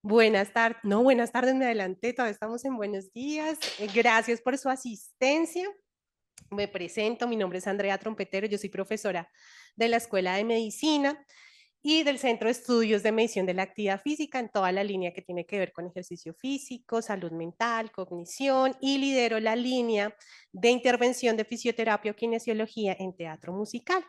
Buenas tardes, me adelanté, todavía estamos en buenos días. Gracias por su asistencia. Me presento, mi nombre es Andrea Trompetero, yo soy profesora de la Escuela de Medicina y del Centro de Estudios de Medición de la Actividad Física en toda la línea que tiene que ver con ejercicio físico, salud mental, cognición, y lidero la línea de intervención de fisioterapia o kinesiología en teatro musical.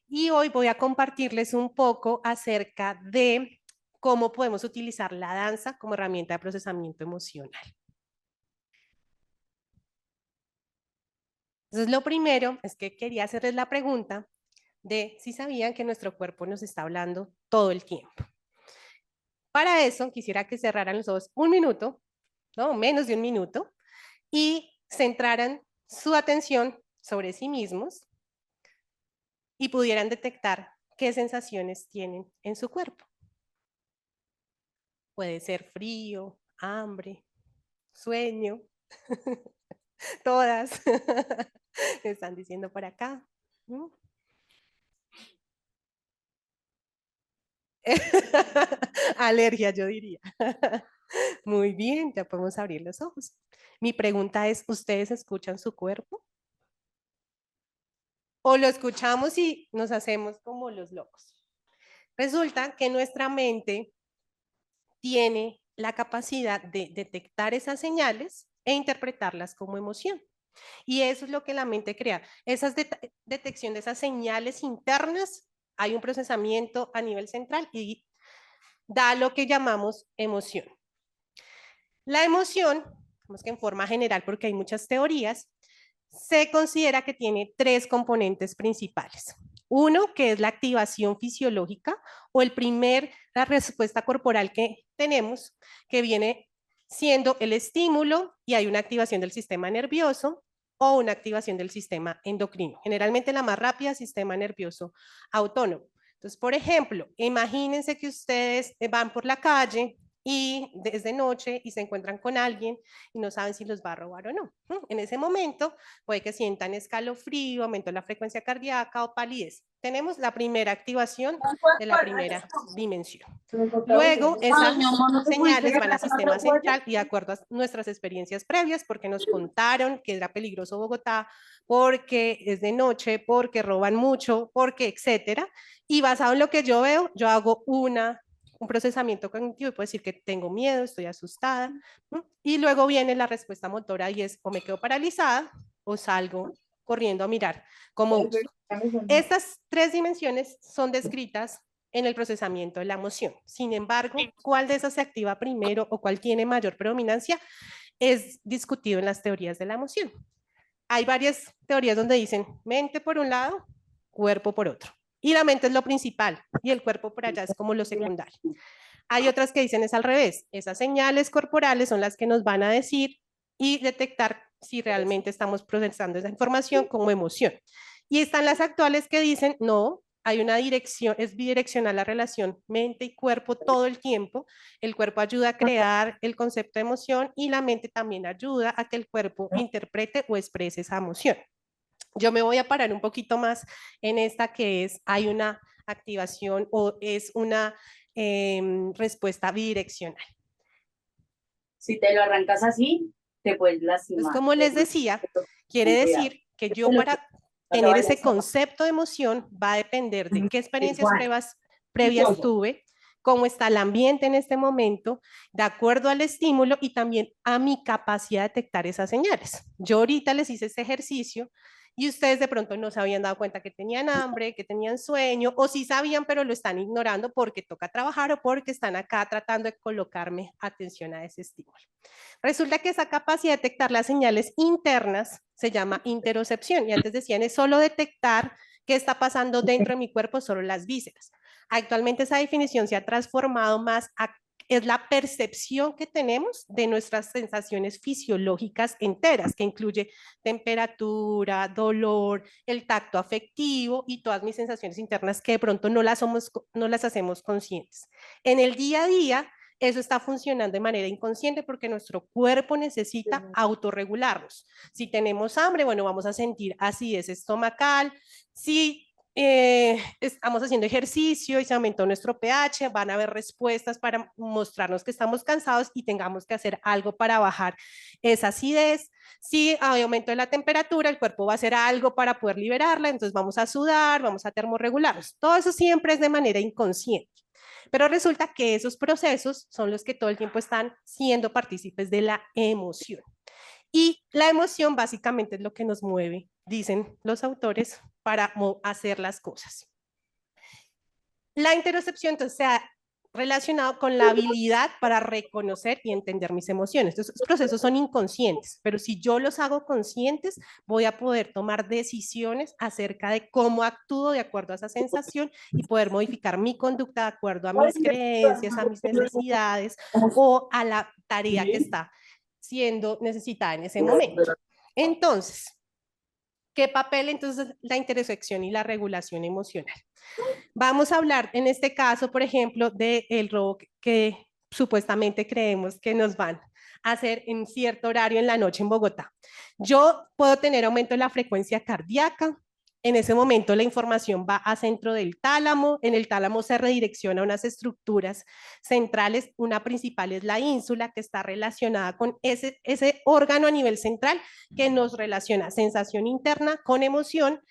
Y hoy voy a compartirles un poco acerca de cómo podemos utilizar la danza como herramienta de procesamiento emocional. Entonces, lo primero es que quería hacerles la pregunta de si sabían que nuestro cuerpo nos está hablando todo el tiempo. Para eso, quisiera que cerraran los ojos un minuto, no menos de un minuto, y centraran su atención sobre sí mismos y pudieran detectar qué sensaciones tienen en su cuerpo. Puede ser frío, hambre, sueño, todas me están diciendo por acá. Alergia, yo diría. Muy bien, ya podemos abrir los ojos. Mi pregunta es, ¿ustedes escuchan su cuerpo? ¿O lo escuchamos y nos hacemos como los locos? Resulta que nuestra mente tiene la capacidad de detectar esas señales e interpretarlas como emoción. Y eso es lo que la mente crea. Esa detección de esas señales internas, hay un procesamiento a nivel central y da lo que llamamos emoción. La emoción, digamos que en forma general, porque hay muchas teorías, se considera que tiene tres componentes principales. Uno, que es la activación fisiológica o la respuesta corporal que tenemos, que viene siendo el estímulo y hay una activación del sistema nervioso o una activación del sistema endocrino. Generalmente la más rápida, sistema nervioso autónomo. Entonces, por ejemplo, imagínense que ustedes van por la calle y desde noche y se encuentran con alguien y no saben si los va a robar o no. En ese momento puede que sientan escalofrío, aumento de la frecuencia cardíaca o palidez. Tenemos la primera activación de la primera dimensión. Luego, Ay, esas mi amor, ¿no te pudiste señales van al gastar con sistema otro pollo? central y de acuerdo a nuestras experiencias previas, porque nos contaron que era peligroso Bogotá, porque es de noche, porque roban mucho, porque etcétera. Y basado en lo que yo veo, yo hago un procesamiento cognitivo y puedo decir que tengo miedo, estoy asustada. Y luego viene la respuesta motora y es o me quedo paralizada o salgo corriendo a mirar cómo busco. Estas tres dimensiones son descritas en el procesamiento de la emoción. Sin embargo, cuál de esas se activa primero o cuál tiene mayor predominancia es discutido en las teorías de la emoción. Hay varias teorías donde dicen mente por un lado, cuerpo por otro. Y la mente es lo principal y el cuerpo por allá es como lo secundario. Hay otras que dicen es al revés. Esas señales corporales son las que nos van a decir y detectar si realmente estamos procesando esa información como emoción. Y están las actuales que dicen, no, hay una dirección, es bidireccional la relación mente y cuerpo todo el tiempo. El cuerpo ayuda a crear el concepto de emoción y la mente también ayuda a que el cuerpo interprete o exprese esa emoción. Yo me voy a parar un poquito más en esta que es, hay una activación o es una respuesta bidireccional. Si te lo arrancas así, te puedes Entonces, lastimar. como les Entonces, decía, quiere ten cuidado. decir que Te yo lo para no te tener vayas ese a bajar. concepto de emoción va a depender de qué experiencias Igual. previas tuve, cómo está el ambiente en este momento, de acuerdo al estímulo y también a mi capacidad de detectar esas señales. Yo ahorita les hice ese ejercicio y ustedes de pronto no se habían dado cuenta que tenían hambre, que tenían sueño, o sí sabían, pero lo están ignorando porque toca trabajar o porque están acá tratando de colocarme atención a ese estímulo. Resulta que esa capacidad de detectar las señales internas se llama interocepción y antes decían es solo detectar qué está pasando dentro de mi cuerpo, solo las vísceras. Actualmente esa definición se ha transformado más a es la percepción que tenemos de nuestras sensaciones fisiológicas enteras, que incluye temperatura, dolor, el tacto afectivo y todas mis sensaciones internas que de pronto no las hacemos conscientes. En el día a día, eso está funcionando de manera inconsciente porque nuestro cuerpo necesita autorregularnos. Si tenemos hambre, bueno, vamos a sentir acidez estomacal. Si estamos haciendo ejercicio y se aumentó nuestro pH, van a haber respuestas para mostrarnos que estamos cansados y tengamos que hacer algo para bajar esa acidez. Si hay aumento de la temperatura, el cuerpo va a hacer algo para poder liberarla, entonces vamos a sudar, vamos a termorregularnos. Todo eso siempre es de manera inconsciente. Pero resulta que esos procesos son los que todo el tiempo están siendo partícipes de la emoción. Y la emoción básicamente es lo que nos mueve, dicen los autores, para hacer las cosas. La interocepción entonces se ha relacionado con la habilidad para reconocer y entender mis emociones. Entonces, los procesos son inconscientes, pero si yo los hago conscientes, voy a poder tomar decisiones acerca de cómo actúo de acuerdo a esa sensación y poder modificar mi conducta de acuerdo a mis creencias, a mis necesidades o a la tarea que está siendo necesitada en ese momento. Entonces, ¿qué papel entonces la intersección y la regulación emocional? Vamos a hablar en este caso, por ejemplo, del robo que supuestamente creemos que nos van a hacer en cierto horario en la noche en Bogotá. Yo puedo tener aumento de la frecuencia cardíaca, en ese momento la información va a centro del tálamo, en el tálamo se redirecciona a unas estructuras centrales, una principal es la ínsula que está relacionada con ese órgano a nivel central que nos relaciona sensación interna con emoción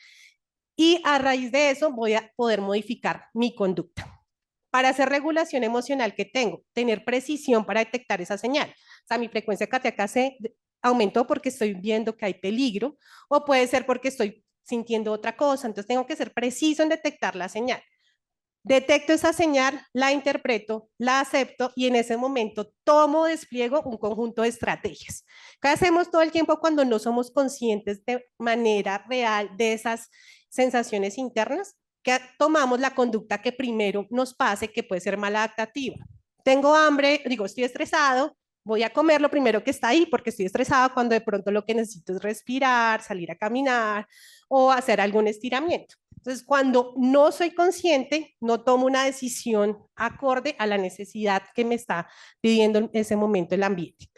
y a raíz de eso voy a poder modificar mi conducta. Para hacer regulación emocional que tengo, tener precisión para detectar esa señal. O sea, mi frecuencia cardíaca se aumentó porque estoy viendo que hay peligro o puede ser porque estoy sintiendo otra cosa, entonces tengo que ser preciso en detectar la señal. Detecto esa señal, la interpreto, la acepto y en ese momento tomo, despliego un conjunto de estrategias. ¿Qué hacemos todo el tiempo cuando no somos conscientes de manera real de esas sensaciones internas? Que tomamos la conducta que primero nos pase, que puede ser maladaptativa. Tengo hambre, digo, estoy estresado, voy a comer lo primero que está ahí porque estoy estresado cuando de pronto lo que necesito es respirar, salir a caminar o hacer algún estiramiento. Entonces, cuando no soy consciente, no tomo una decisión acorde a la necesidad que me está pidiendo en ese momento el ambiente.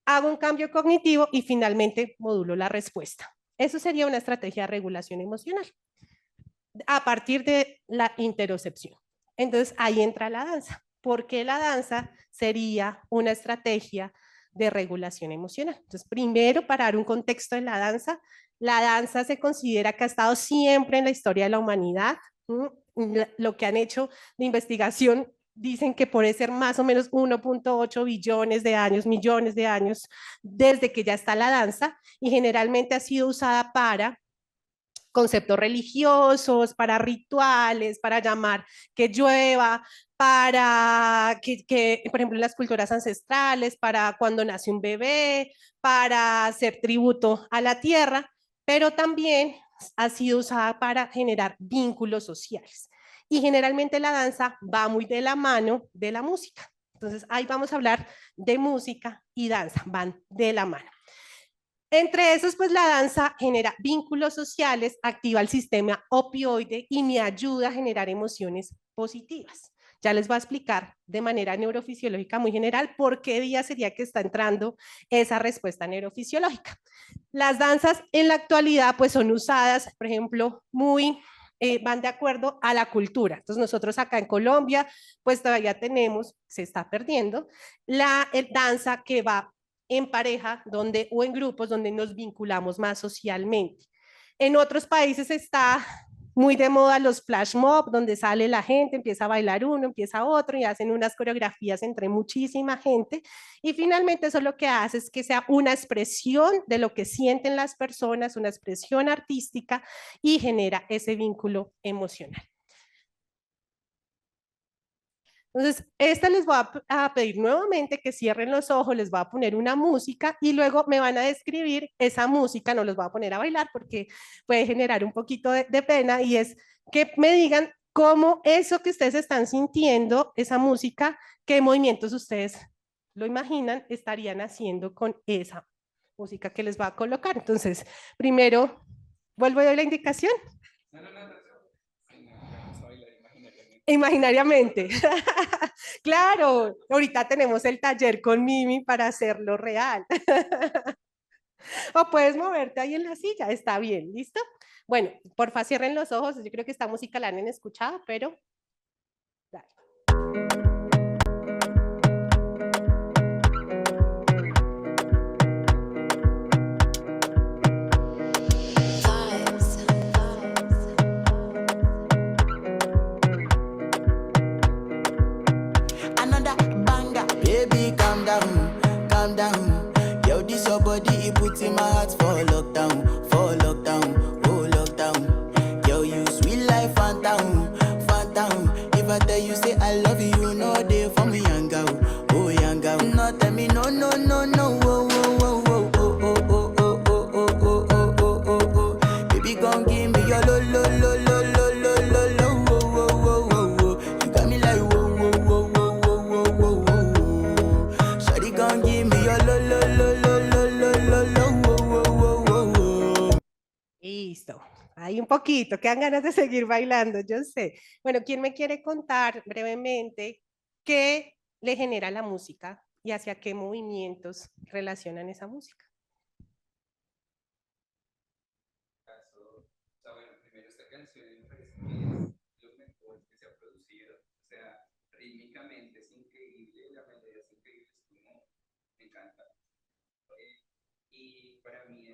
Hago un cambio cognitivo y finalmente modulo la respuesta. Eso sería una estrategia de regulación emocional a partir de la interocepción. Entonces, ahí entra la danza. ¿Por qué la danza sería una estrategia de regulación emocional? Entonces, primero, para dar un contexto de la danza se considera que ha estado siempre en la historia de la humanidad. Lo que han hecho de investigación dicen que puede ser más o menos 1.8 billones de años, millones de años, desde que ya está la danza y generalmente ha sido usada para conceptos religiosos, para rituales, para llamar que llueva, para por ejemplo, en las culturas ancestrales, para cuando nace un bebé, para hacer tributo a la tierra, pero también ha sido usada para generar vínculos sociales. Y generalmente la danza va muy de la mano de la música. Entonces, ahí vamos a hablar de música y danza, van de la mano. Entre esos, pues la danza genera vínculos sociales, activa el sistema opioide y me ayuda a generar emociones positivas. Ya les voy a explicar de manera neurofisiológica muy general por qué día sería que está entrando esa respuesta neurofisiológica. Las danzas en la actualidad pues son usadas, por ejemplo, van de acuerdo a la cultura. Entonces nosotros acá en Colombia pues todavía tenemos, se está perdiendo, la danza que va en pareja donde, o en grupos donde nos vinculamos más socialmente. En otros países está muy de moda los flash mob, donde sale la gente, empieza a bailar uno, empieza otro y hacen unas coreografías entre muchísima gente. Y finalmente eso lo que hace es que sea una expresión de lo que sienten las personas, una expresión artística y genera ese vínculo emocional. Entonces, esta les voy a pedir nuevamente que cierren los ojos, les voy a poner una música y luego me van a describir esa música, no los voy a poner a bailar porque puede generar un poquito de pena y es que me digan cómo eso que ustedes están sintiendo, esa música, qué movimientos ustedes lo imaginan estarían haciendo con esa música que les va a colocar. Entonces, primero, vuelvo a dar la indicación. No, no, no. Imaginariamente. Claro, ahorita tenemos el taller con Mimi para hacerlo real. O puedes moverte ahí en la silla, está bien, ¿listo? Bueno, porfa, cierren los ojos. Yo creo que esta música la han escuchado, pero... Dale. Another banger. Baby, calm down, calm down. Yo, this your body, it puts in my heart for lockdown, oh lockdown. Yo, you sweet life, phantom, phantom. If I tell you say I love you, no day for me, young girl, oh young girl. No tell me no, no, no, no, oh, oh, oh, oh, oh, oh, oh, oh, oh, oh, oh, oh, oh, oh. Baby, gon' give me your lo, lo, lo, lo, lo, lo, lo, lo, oh, oh, oh, oh, oh. You got me like whoa, whoa, whoa, whoa, whoa, whoa, whoa, whoa. Shawty gon' give me your lo, lo, lo, lo, lo, lo, lo, lo, oh, oh, oh, oh, oh. Listo. Ahí un poquito, quedan ganas de seguir bailando, yo sé. Bueno, ¿quién me quiere contar brevemente qué le genera la música y hacia qué movimientos relacionan esa música? Bueno, primero esta canción me parece que es lo mejor que se ha producido. O sea, rítmicamente es increíble, la melodía es increíble, es como, me encanta. Y para mí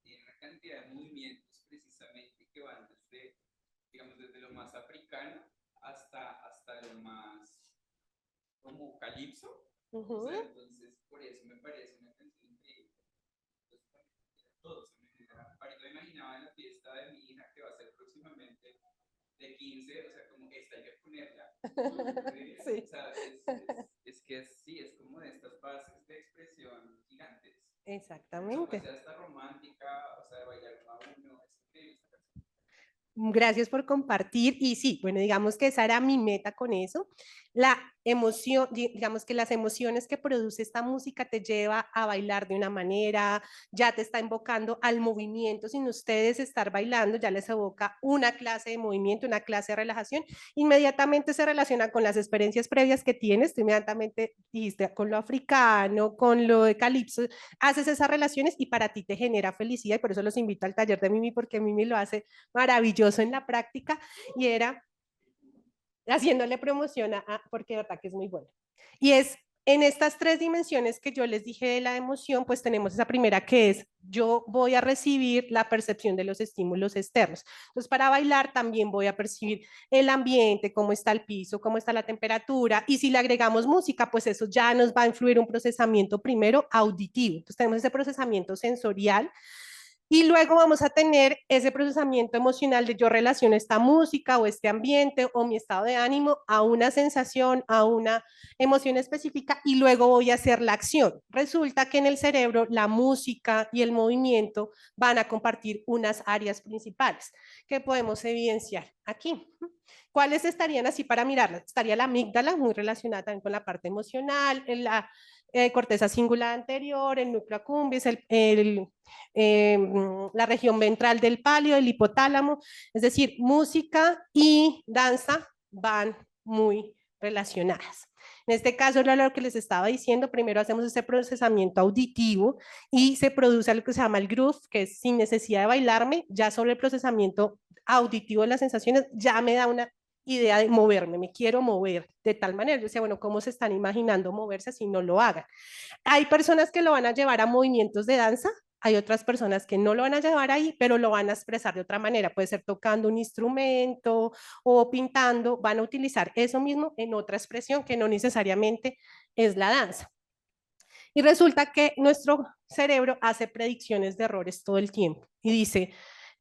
tiene una cantidad de movimientos precisamente que van desde, digamos, desde lo más africano hasta lo más como calipso. O sea, entonces, por eso me parece una canción increíble. Todo se me genera. Ahorita me imaginaba en la fiesta de mi hija que va a ser próximamente de 15, o sea, como esta hay que ponerla. Sí. O sea, es que sí, es como de estas bases de expresión gigantes. Exactamente. O sea, esta romántica, o sea, de bailar uno a uno, es increíble esta canción. Gracias por compartir. Y sí, bueno, digamos que esa era mi meta con eso. La emoción, digamos que las emociones que produce esta música te lleva a bailar de una manera, ya te está invocando al movimiento, sin ustedes estar bailando, ya les evoca una clase de movimiento, una clase de relajación, inmediatamente se relaciona con las experiencias previas que tienes, tú inmediatamente dijiste con lo africano, con lo de calipso, haces esas relaciones y para ti te genera felicidad y por eso los invito al taller de Mimi porque Mimi lo hace maravilloso en la práctica y era haciéndole promoción porque de verdad que es muy bueno. Y es en estas tres dimensiones que yo les dije de la emoción, pues tenemos esa primera que es yo voy a recibir la percepción de los estímulos externos. Entonces, para bailar también voy a percibir el ambiente, cómo está el piso, cómo está la temperatura, y si le agregamos música, pues eso ya nos va a influir un procesamiento primero auditivo. Entonces, tenemos ese procesamiento sensorial y luego vamos a tener ese procesamiento emocional de yo relaciono esta música o este ambiente o mi estado de ánimo a una sensación, a una emoción específica y luego voy a hacer la acción. Resulta que en el cerebro la música y el movimiento van a compartir unas áreas principales que podemos evidenciar aquí. ¿Cuáles estarían así para mirarlas? Estaría la amígdala, muy relacionada también con la parte emocional, la corteza cingulada anterior, el núcleo accumbens, la región ventral del páleo, el hipotálamo, es decir, música y danza van muy relacionadas. En este caso, era lo que les estaba diciendo, primero hacemos ese procesamiento auditivo y se produce lo que se llama el groove, que es sin necesidad de bailarme, ya sobre el procesamiento auditivo de las sensaciones, ya me da una idea de moverme, me quiero mover de tal manera. Yo decía, bueno, ¿cómo se están imaginando moverse si no lo hagan? Hay personas que lo van a llevar a movimientos de danza, hay otras personas que no lo van a llevar ahí, pero lo van a expresar de otra manera. Puede ser tocando un instrumento o pintando, van a utilizar eso mismo en otra expresión que no necesariamente es la danza. Y resulta que nuestro cerebro hace predicciones de errores todo el tiempo y dice,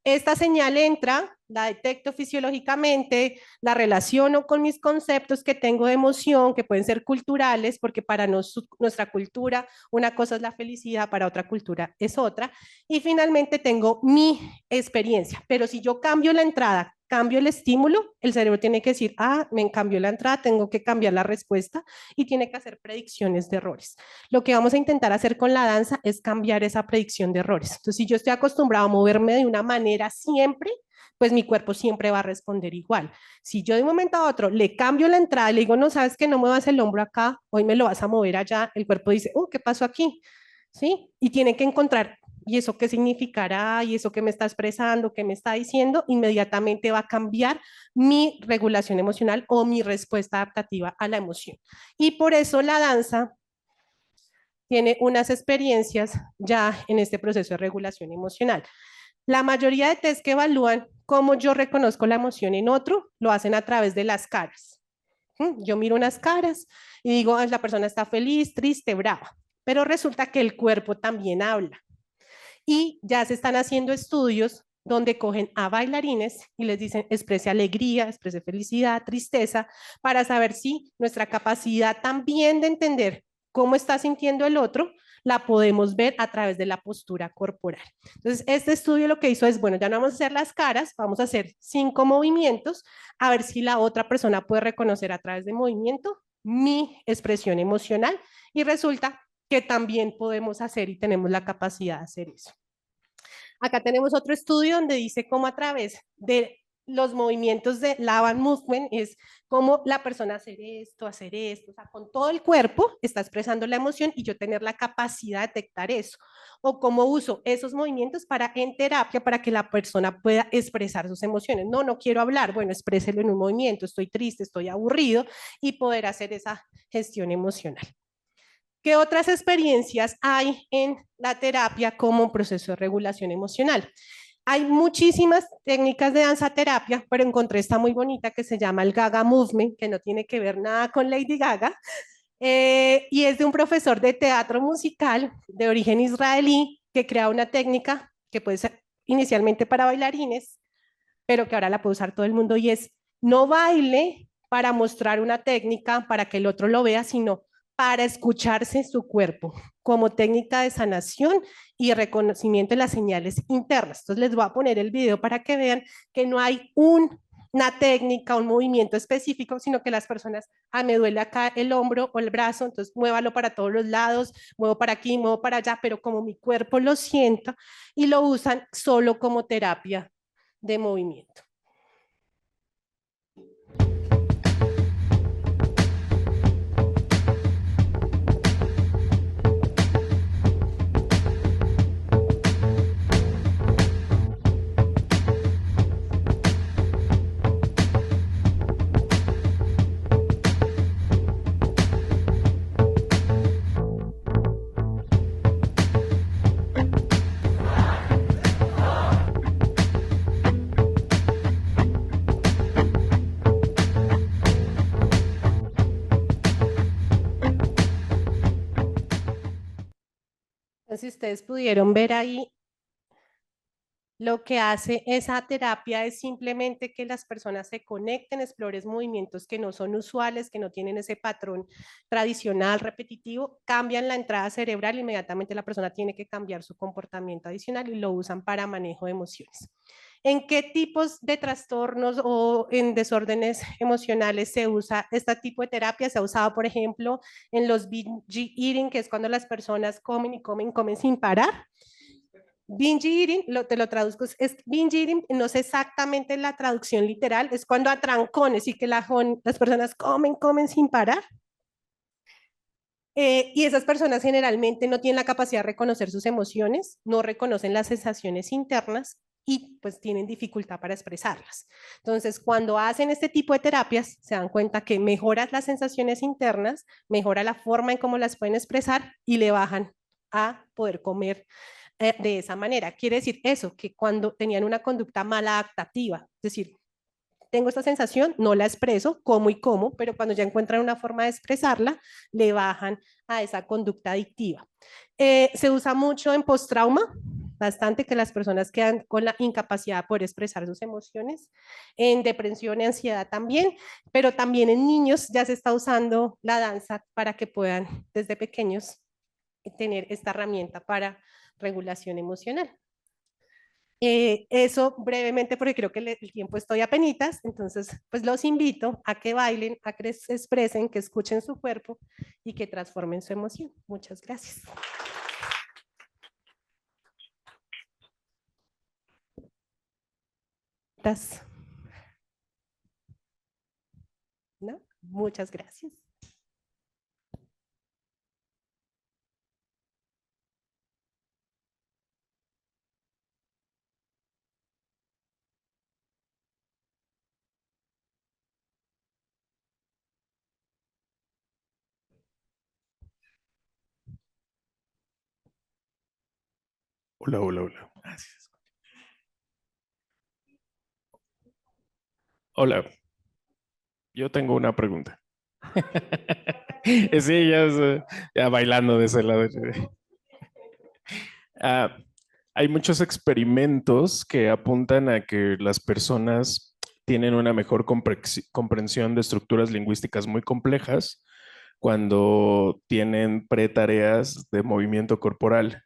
esta señal entra, la detecto fisiológicamente, la relaciono con mis conceptos que tengo de emoción, que pueden ser culturales, porque para nuestra cultura una cosa es la felicidad, para otra cultura es otra, y finalmente tengo mi experiencia. Pero si yo cambio la entrada, cambio el estímulo, el cerebro tiene que decir, me cambió la entrada, tengo que cambiar la respuesta y tiene que hacer predicciones de errores. Lo que vamos a intentar hacer con la danza es cambiar esa predicción de errores. Entonces, si yo estoy acostumbrado a moverme de una manera siempre, pues mi cuerpo siempre va a responder igual. Si yo de un momento a otro le cambio la entrada y le digo, no, sabes que no muevas el hombro acá, hoy me lo vas a mover allá, el cuerpo dice, ¿qué pasó aquí? ¿Sí? Y tiene que encontrar ¿y eso qué significará? ¿Y eso qué me está expresando? ¿Qué me está diciendo? Inmediatamente va a cambiar mi regulación emocional o mi respuesta adaptativa a la emoción. Y por eso la danza tiene unas experiencias ya en este proceso de regulación emocional. La mayoría de test que evalúan cómo yo reconozco la emoción en otro, lo hacen a través de las caras. Yo miro unas caras y digo, la persona está feliz, triste, brava, pero resulta que el cuerpo también habla. Y ya se están haciendo estudios donde cogen a bailarines y les dicen exprese alegría, exprese felicidad, tristeza, para saber si nuestra capacidad también de entender cómo está sintiendo el otro la podemos ver a través de la postura corporal. Entonces, este estudio lo que hizo es, bueno, ya no vamos a hacer las caras, vamos a hacer 5 movimientos, a ver si la otra persona puede reconocer a través de movimiento mi expresión emocional, y resulta que también podemos hacer y tenemos la capacidad de hacer eso. Acá tenemos otro estudio donde dice cómo a través de los movimientos de la band movement es cómo la persona hacer esto, o sea, con todo el cuerpo está expresando la emoción y yo tener la capacidad de detectar eso. O cómo uso esos movimientos para en terapia para que la persona pueda expresar sus emociones. No, no quiero hablar, bueno, expréselo en un movimiento, estoy triste, estoy aburrido, y poder hacer esa gestión emocional. ¿Qué otras experiencias hay en la terapia como proceso de regulación emocional? Hay muchísimas técnicas de danza terapia, pero encontré esta muy bonita que se llama el Gaga Movement, que no tiene que ver nada con Lady Gaga, y es de un profesor de teatro musical de origen israelí que crea una técnica que puede ser inicialmente para bailarines, pero que ahora la puede usar todo el mundo, y es no baile para mostrar una técnica para que el otro lo vea, sino para escucharse su cuerpo como técnica de sanación y reconocimiento de las señales internas. Entonces les voy a poner el video para que vean que no hay una técnica, un movimiento específico, sino que las personas, me duele acá el hombro o el brazo, entonces muévalo para todos los lados, muevo para aquí, muevo para allá, pero como mi cuerpo lo sienta, y lo usan solo como terapia de movimiento. Entonces, ustedes pudieron ver ahí, lo que hace esa terapia es simplemente que las personas se conecten, exploren movimientos que no son usuales, que no tienen ese patrón tradicional, repetitivo, cambian la entrada cerebral, inmediatamente la persona tiene que cambiar su comportamiento adicional y lo usan para manejo de emociones. ¿En qué tipos de trastornos o en desórdenes emocionales se usa este tipo de terapia? Se ha usado, por ejemplo, en los binge eating, que es cuando las personas comen y comen, comen sin parar. Binge eating, te lo traduzco, es binge eating, no sé exactamente la traducción literal, es cuando a trancones y que las personas comen, comen sin parar. Y esas personas generalmente no tienen la capacidad de reconocer sus emociones, no reconocen las sensaciones internas y pues tienen dificultad para expresarlas. Entonces, cuando hacen este tipo de terapias, se dan cuenta que mejora las sensaciones internas, mejora la forma en cómo las pueden expresar y le bajan a poder comer de esa manera. Quiere decir eso, que cuando tenían una conducta maladaptativa, es decir, tengo esta sensación, no la expreso, como y como, pero cuando ya encuentran una forma de expresarla, le bajan a esa conducta adictiva. Se usa mucho en post-trauma, bastante, que las personas quedan con la incapacidad de poder expresar sus emociones, en depresión y ansiedad también, pero también en niños ya se está usando la danza para que puedan desde pequeños tener esta herramienta para regulación emocional. Eso brevemente, porque creo que el tiempo estoy a penitas, entonces pues los invito a que bailen, a que se expresen, que escuchen su cuerpo y que transformen su emoción. Muchas gracias. ¿No? Muchas gracias. Hola, hola, hola. Hola, yo tengo una pregunta. Sí, ya bailando de ese lado. Ah, hay muchos experimentos que apuntan a que las personas tienen una mejor comprensión de estructuras lingüísticas muy complejas cuando tienen pretareas de movimiento corporal.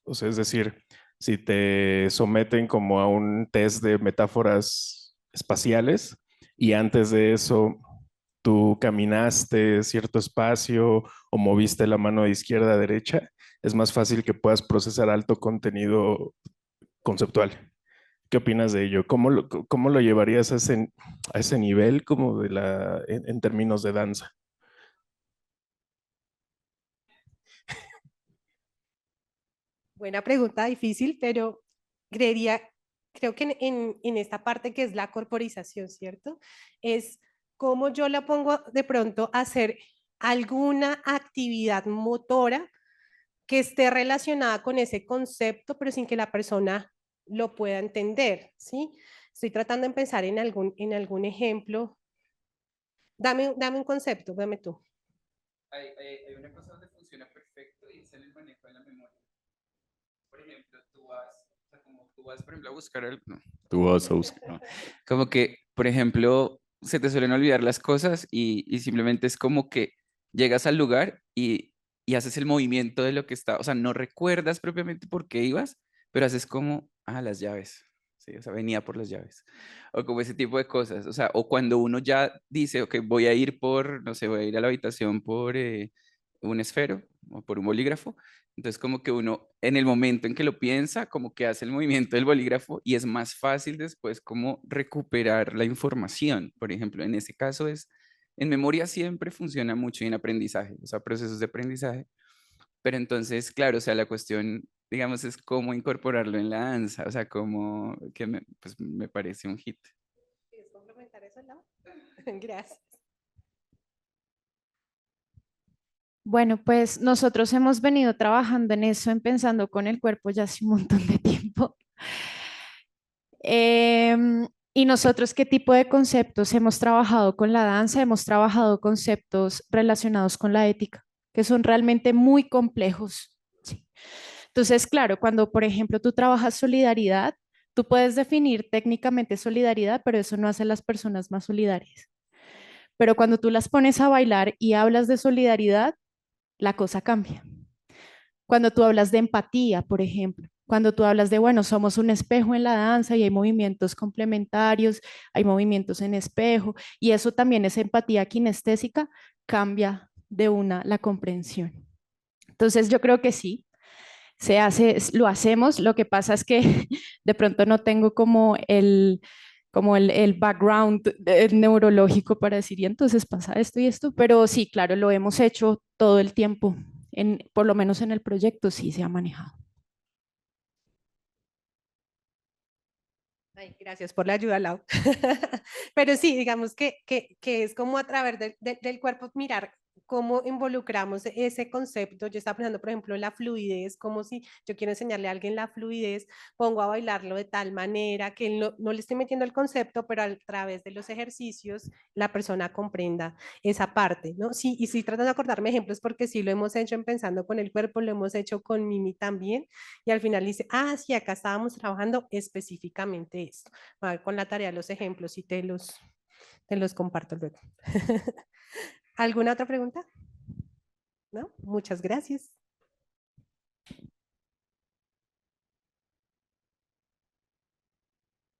O sea, es decir, si te someten como a un test de metáforas espaciales y antes de eso tú caminaste cierto espacio o moviste la mano de izquierda a derecha, es más fácil que puedas procesar alto contenido conceptual. ¿Qué opinas de ello? Cómo lo llevarías a ese nivel como en términos de danza? Buena pregunta, difícil, pero creería, creo que en esta parte que es la corporización, ¿cierto? Es cómo yo la pongo de pronto a hacer alguna actividad motora que esté relacionada con ese concepto, pero sin que la persona lo pueda entender, ¿sí? Estoy tratando de pensar en algún ejemplo. Dame un concepto, dame tú. Hay una cosa donde funciona perfecto y es en el manejo de la memoria. Por ejemplo, o sea, como tú vas, por ejemplo, a buscar algo, no, tú vas a buscar, no. Como que, por ejemplo, se te suelen olvidar las cosas y simplemente es como que llegas al lugar y haces el movimiento de lo que está, o sea, no recuerdas propiamente por qué ibas, pero haces como, las llaves, sí, o sea, venía por las llaves, o como ese tipo de cosas, o sea, o cuando uno ya dice, ok, voy a ir por, no sé, voy a ir a la habitación por un esfero o por un bolígrafo, entonces como que uno en el momento en que lo piensa, como que hace el movimiento del bolígrafo y es más fácil después como recuperar la información. Por ejemplo, en ese caso en memoria siempre funciona mucho y en aprendizaje, o sea, procesos de aprendizaje. Pero entonces, claro, o sea, la cuestión, digamos, es cómo incorporarlo en la danza, o sea, pues me parece un hit. ¿Quieres complementar eso, Lau? Gracias. Bueno, pues nosotros hemos venido trabajando en eso, en Pensando con el Cuerpo ya hace un montón de tiempo. ¿Y nosotros qué tipo de conceptos hemos trabajado con la danza? Hemos trabajado conceptos relacionados con la ética, que son realmente muy complejos. ¿Sí? Entonces, claro, cuando, por ejemplo, tú trabajas solidaridad, tú puedes definir técnicamente solidaridad, pero eso no hace a las personas más solidarias. Pero cuando tú las pones a bailar y hablas de solidaridad, la cosa cambia. Cuando tú hablas de empatía, por ejemplo, cuando tú hablas de, bueno, somos un espejo en la danza y hay movimientos complementarios, hay movimientos en espejo, y eso también es empatía kinestésica, cambia de una la comprensión. Entonces yo creo que sí, se hace, lo hacemos, lo que pasa es que de pronto no tengo como el background neurológico para decir, y entonces pasa esto y esto, pero sí, claro, lo hemos hecho todo el tiempo, por lo menos en el proyecto sí se ha manejado. Ay, gracias por la ayuda, Lau. Pero sí, digamos que es como a través del cuerpo mirar cómo involucramos ese concepto. Yo estaba pensando, por ejemplo, en la fluidez, como si yo quiero enseñarle a alguien la fluidez, pongo a bailarlo de tal manera que no le estoy metiendo el concepto, pero a través de los ejercicios la persona comprenda esa parte, ¿no? Sí, y sí tratando de acordarme ejemplos porque sí lo hemos hecho en Pensando con el Cuerpo, lo hemos hecho con Mimi también, y al final dice, sí, acá estábamos trabajando específicamente esto. A ver, con la tarea, los ejemplos y te los comparto luego. ¿Alguna otra pregunta? ¿No? Muchas gracias.